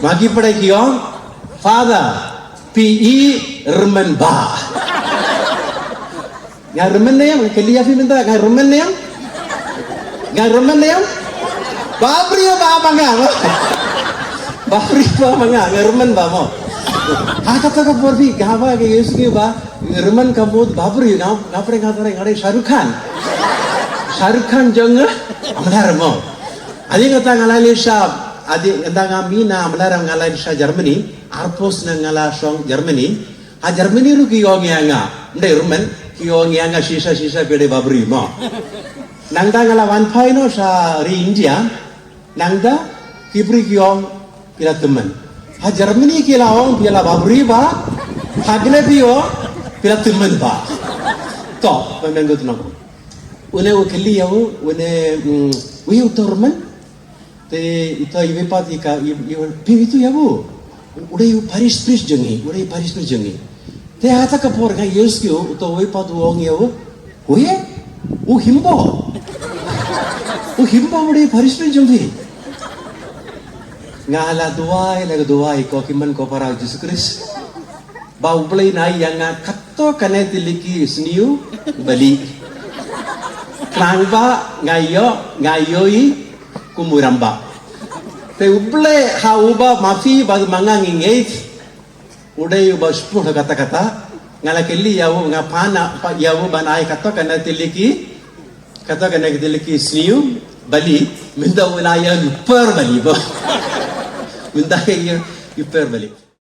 Magi pada kiong father PE Remen ba. Nga Remen na yan, kaliya fi minta nga Remen na yan. Nga Remen na yan. Babri ba mga? Babri ba mga? Nga Remen ba mo? Kata ka porfi gawa ke yusuki ba Remen kabut babri ngapre ngatare ngare Shahrukh Khan jeng amlar mo. Adi ngata ngalali sha adi ngata ngamina amlar ngalali sha Germany arpos na ngala song Germany ha Germany ru ki yong yanga nde Remen ki yong yanga sisa pede babri mo. Nangda ngala one final sa ri India nangda kibri ki yong pila temen. Ha Germany ki laong pila babri ba hagle piyo pila temen ba. To pemengo tunang. Une ukeli yawo une wi utorman te ito ibe pati ka pivitu yawo udah yu Paris jengi te hata ka por ka yeskio uto wi patu ong yawo we u himbo udah Paris jengi ngala duai ko kiman ko para Jesus Christ ba ublay na yang katto kanay tiliki sniu bali Klangba ngayoi kumuramba. Te uble hauba mafi bag mangangingait. Uday uba sepuluh kata-kata ngala kelli yawo ngapana yawo banai kata kana tiliki sniu bali minda wilaya per bali ba. Minda upper bali.